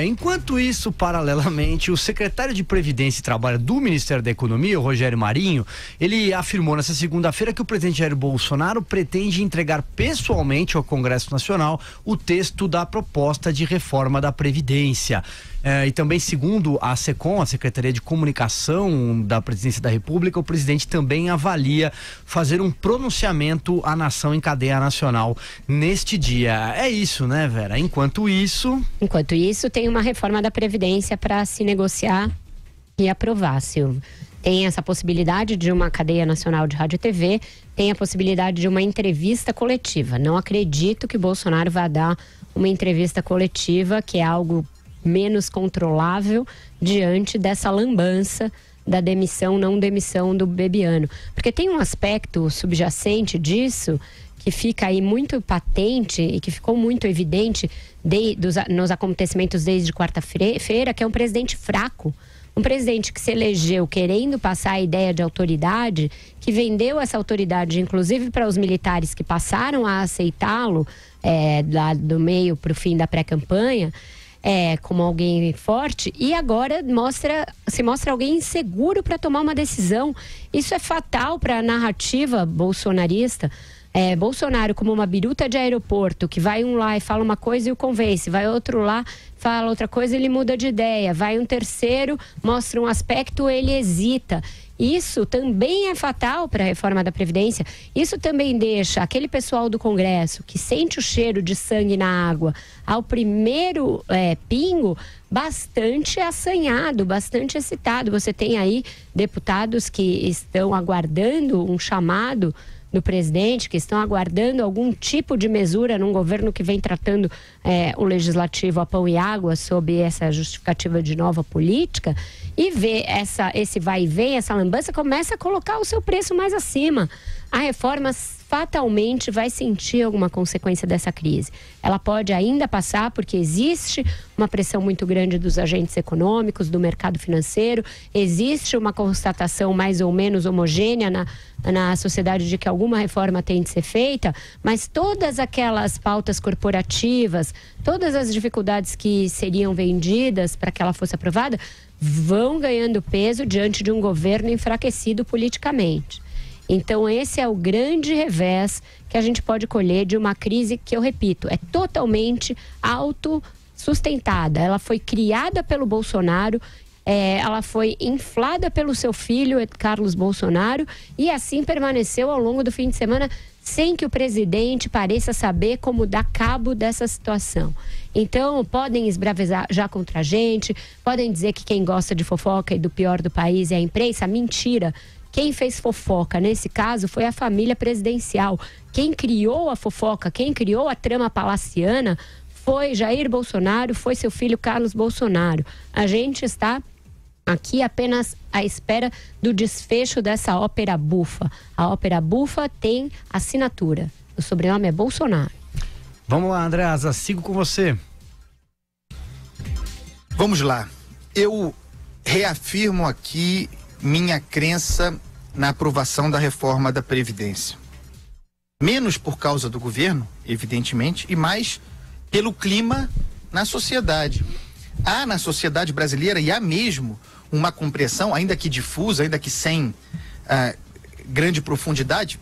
enquanto isso, paralelamente, o secretário de Previdência e Trabalho do Ministério da Economia, o Rogério Marinho, ele afirmou nessa segunda-feira que o presidente Jair Bolsonaro pretende entregar pessoalmente ao Congresso Nacional o texto da proposta de reforma da Previdência. E também, segundo a SECOM, a Secretaria de Comunicação da Presidência da República, o presidente também avalia fazer um pronunciamento à nação em cadeia nacional neste dia. É isso, né, Vera? Enquanto isso, tem uma reforma da Previdência para se negociar e aprovar, Silvio. Tem essa possibilidade de uma cadeia nacional de rádio e TV, tem a possibilidade de uma entrevista coletiva. Não acredito que Bolsonaro vá dar uma entrevista coletiva, que é algo menos controlável diante dessa lambança da não demissão do Bebiano. Porque tem um aspecto subjacente disso que fica aí muito patente e que ficou muito evidente nos acontecimentos desde quarta-feira, que é um presidente fraco. Um presidente que se elegeu querendo passar a ideia de autoridade, que vendeu essa autoridade, inclusive para os militares que passaram a aceitá-lo lá do meio para o fim da pré-campanha, como alguém forte, e agora se mostra alguém inseguro para tomar uma decisão. Isso é fatal para a narrativa bolsonarista. Bolsonaro como uma biruta de aeroporto, que vai um lá e fala uma coisa e o convence, vai outro lá, fala outra coisa e ele muda de ideia, vai um terceiro, mostra um aspecto, ele hesita. Isso também é fatal para a reforma da Previdência. Isso também deixa aquele pessoal do Congresso que sente o cheiro de sangue na água ao primeiro pingo bastante assanhado, bastante excitado. Você tem aí deputados que estão aguardando um chamado do presidente, que estão aguardando algum tipo de mesura num governo que vem tratando o legislativo a pão e água sob essa justificativa de nova política, e vê esse vai e vem, essa lambança, começa a colocar o seu preço mais acima. A reforma fatalmente vai sentir alguma consequência dessa crise. Ela pode ainda passar porque existe uma pressão muito grande dos agentes econômicos, do mercado financeiro, existe uma constatação mais ou menos homogênea na sociedade de que alguma reforma tem de ser feita, mas todas aquelas pautas corporativas, todas as dificuldades que seriam vendidas para que ela fosse aprovada, vão ganhando peso diante de um governo enfraquecido politicamente. Então esse é o grande revés que a gente pode colher de uma crise que, eu repito, é totalmente autossustentada. Ela foi criada pelo Bolsonaro, ela foi inflada pelo seu filho, Carlos Bolsonaro, e assim permaneceu ao longo do fim de semana sem que o presidente pareça saber como dar cabo dessa situação. Então, podem esbravejar já contra a gente, podem dizer que quem gosta de fofoca e do pior do país é a imprensa. Mentira. Quem fez fofoca nesse caso foi a família presidencial. Quem criou a fofoca, quem criou a trama palaciana foi Jair Bolsonaro, foi seu filho Carlos Bolsonaro. A gente está aqui apenas à espera do desfecho dessa ópera bufa. A ópera bufa tem assinatura. O sobrenome é Bolsonaro. Vamos lá, Andreasa, sigo com você. Vamos lá. Eu reafirmo aqui minha crença na aprovação da reforma da Previdência. Menos por causa do governo, evidentemente, e mais pelo clima na sociedade. Há na sociedade brasileira, e há mesmo, uma compreensão, ainda que difusa, ainda que sem grande profundidade.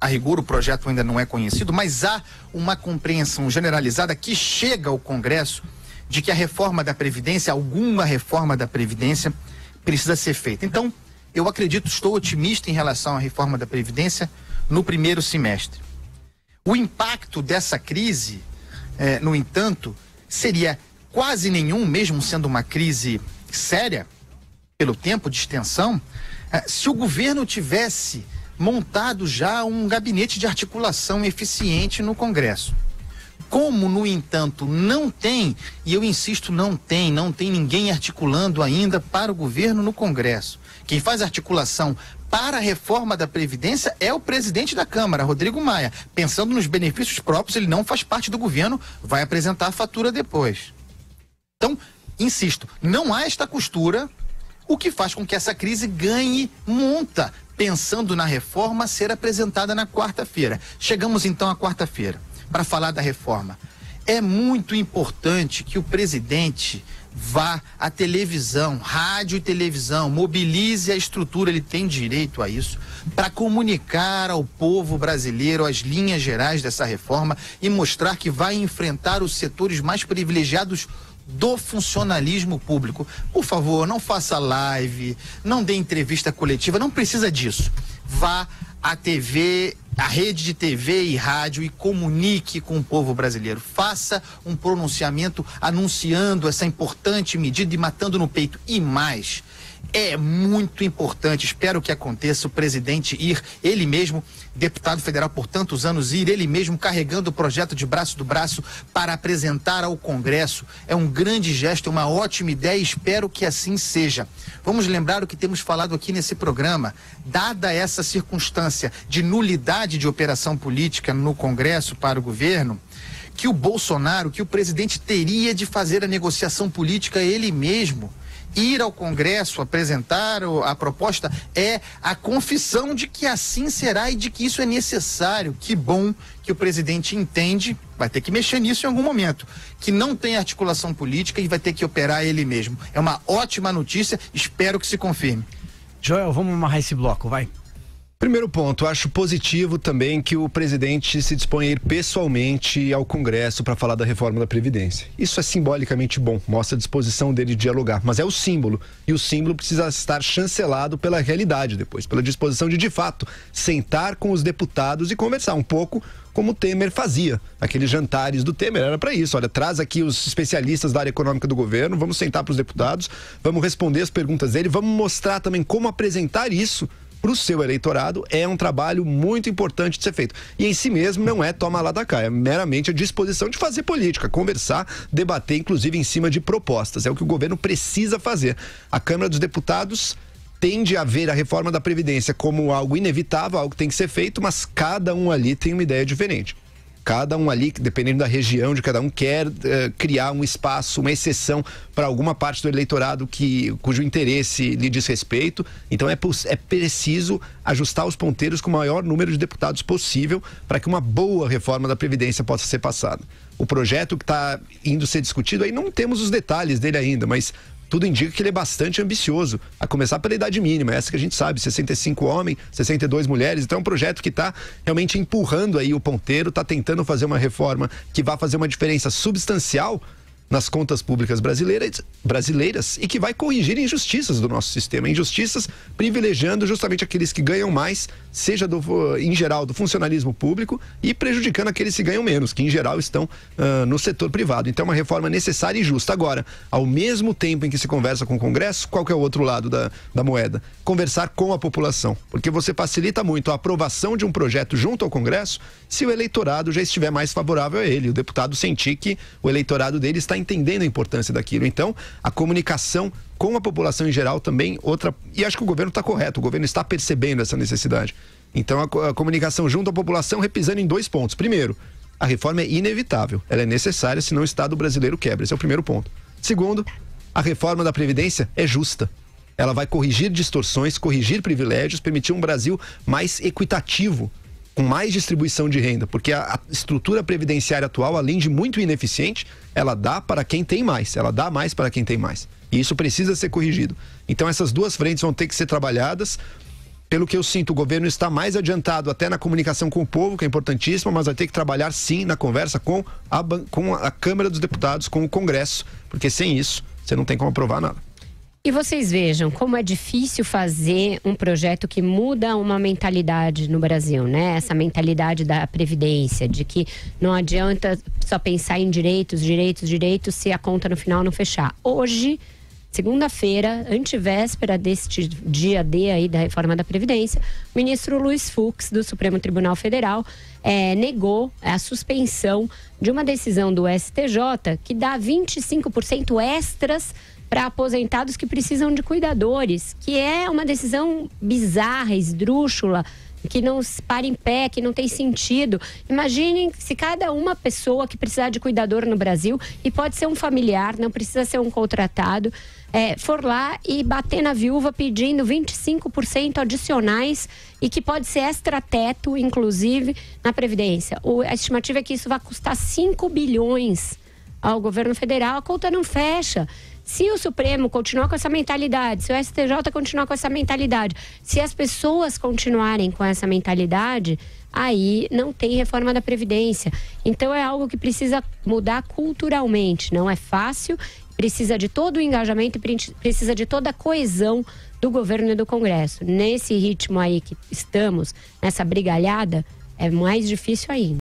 A rigor, o projeto ainda não é conhecido, mas há uma compreensão generalizada que chega ao Congresso de que a reforma da Previdência, alguma reforma da Previdência, precisa ser feita. Então, eu acredito, estou otimista em relação à reforma da Previdência no primeiro semestre. O impacto dessa crise, no entanto, seria quase nenhum, mesmo sendo uma crise séria, pelo tempo de extensão, se o governo tivesse montado já um gabinete de articulação eficiente no Congresso. Como, no entanto, não tem, e eu insisto, não tem ninguém articulando ainda para o governo no Congresso. Quem faz articulação para a reforma da Previdência é o presidente da Câmara, Rodrigo Maia. Pensando nos benefícios próprios, ele não faz parte do governo, vai apresentar a fatura depois. Então, insisto, não há esta costura, o que faz com que essa crise ganhe monta, pensando na reforma ser apresentada na quarta-feira. Chegamos então à quarta-feira para falar da reforma. É muito importante que o presidente vá à televisão, rádio e televisão, mobilize a estrutura, ele tem direito a isso, para comunicar ao povo brasileiro as linhas gerais dessa reforma e mostrar que vai enfrentar os setores mais privilegiados do funcionalismo público. Por favor, não faça live, não dê entrevista coletiva, não precisa disso. Vá à TV, à rede de TV e rádio e comunique com o povo brasileiro. Faça um pronunciamento anunciando essa importante medida e matando no peito. E mais, é muito importante, espero que aconteça, o presidente ir, ele mesmo, deputado federal por tantos anos, ir ele mesmo carregando o projeto de braço do braço para apresentar ao Congresso. É um grande gesto, é uma ótima ideia e espero que assim seja. Vamos lembrar o que temos falado aqui nesse programa. Dada essa circunstância de nulidade de operação política no Congresso para o governo, que o Bolsonaro, que o presidente teria de fazer a negociação política ele mesmo. Ir ao Congresso, apresentar a proposta, é a confissão de que assim será e de que isso é necessário. Que bom que o presidente entende, vai ter que mexer nisso em algum momento, que não tem articulação política e vai ter que operar ele mesmo. É uma ótima notícia, espero que se confirme. Joel, vamos amarrar esse bloco, vai. Primeiro ponto, acho positivo também que o presidente se disponha a ir pessoalmente ao Congresso para falar da reforma da Previdência. Isso é simbolicamente bom, mostra a disposição dele de dialogar, mas é o símbolo, e o símbolo precisa estar chancelado pela realidade depois, pela disposição de fato, sentar com os deputados e conversar um pouco como o Temer fazia. Aqueles jantares do Temer era para isso. Olha, traz aqui os especialistas da área econômica do governo, vamos sentar para os deputados, vamos responder as perguntas dele, vamos mostrar também como apresentar isso para o seu eleitorado. É um trabalho muito importante de ser feito. E em si mesmo não é toma lá da cá, é meramente a disposição de fazer política, conversar, debater, inclusive em cima de propostas. É o que o governo precisa fazer. A Câmara dos Deputados tende a ver a reforma da Previdência como algo inevitável, algo que tem que ser feito, mas cada um ali tem uma ideia diferente. Cada um ali, dependendo da região de cada um, quer criar um espaço, uma exceção para alguma parte do eleitorado cujo interesse lhe diz respeito. Então é preciso ajustar os ponteiros com o maior número de deputados possível para que uma boa reforma da Previdência possa ser passada. O projeto que está indo ser discutido, aí não temos os detalhes dele ainda, mas tudo indica que ele é bastante ambicioso, a começar pela idade mínima, essa que a gente sabe, 65 homens, 62 mulheres, então é um projeto que está realmente empurrando aí o ponteiro, está tentando fazer uma reforma que vai fazer uma diferença substancial nas contas públicas brasileiras e que vai corrigir injustiças do nosso sistema, injustiças privilegiando justamente aqueles que ganham mais, seja em geral do funcionalismo público, e prejudicando aqueles que ganham menos, que em geral estão no setor privado. Então é uma reforma necessária e justa. Agora, ao mesmo tempo em que se conversa com o Congresso, qual que é o outro lado da moeda? Conversar com a população, porque você facilita muito a aprovação de um projeto junto ao Congresso se o eleitorado já estiver mais favorável a ele, o deputado sentir que o eleitorado dele está entendendo a importância daquilo. Então, a comunicação com a população em geral também, e acho que o governo está correto, o governo está percebendo essa necessidade. Então, a comunicação junto à população, repisando em 2 pontos. Primeiro, a reforma é inevitável, ela é necessária, senão o Estado brasileiro quebra. Esse é o primeiro ponto. Segundo, a reforma da Previdência é justa. Ela vai corrigir distorções, corrigir privilégios, permitir um Brasil mais equitativo, com mais distribuição de renda, porque a estrutura previdenciária atual, além de muito ineficiente, ela dá para quem tem mais, ela dá mais para quem tem mais. E isso precisa ser corrigido. Então essas duas frentes vão ter que ser trabalhadas. Pelo que eu sinto, o governo está mais adiantado até na comunicação com o povo, que é importantíssima, mas vai ter que trabalhar sim na conversa com a Câmara dos Deputados, com o Congresso, porque sem isso você não tem como aprovar nada. E vocês vejam como é difícil fazer um projeto que muda uma mentalidade no Brasil, né? Essa mentalidade da Previdência, de que não adianta só pensar em direitos se a conta no final não fechar. Hoje, segunda-feira, antevéspera deste dia D aí da reforma da Previdência, o ministro Luiz Fux, do Supremo Tribunal Federal, negou a suspensão de uma decisão do STJ que dá 25% extras para aposentados que precisam de cuidadores, que é uma decisão bizarra, esdrúxula, que não para em pé, que não tem sentido. Imaginem se cada uma pessoa que precisar de cuidador no Brasil, e pode ser um familiar, não precisa ser um contratado, for lá e bater na viúva pedindo 25% adicionais e que pode ser extra-teto, inclusive, na Previdência. A estimativa é que isso vai custar 5 bilhões ao governo federal. A conta não fecha. Se o Supremo continuar com essa mentalidade, se o STJ continuar com essa mentalidade, se as pessoas continuarem com essa mentalidade, aí não tem reforma da Previdência. Então é algo que precisa mudar culturalmente. Não é fácil, precisa de todo o engajamento e precisa de toda a coesão do governo e do Congresso. Nesse ritmo aí que estamos, nessa brigalhada, é mais difícil ainda.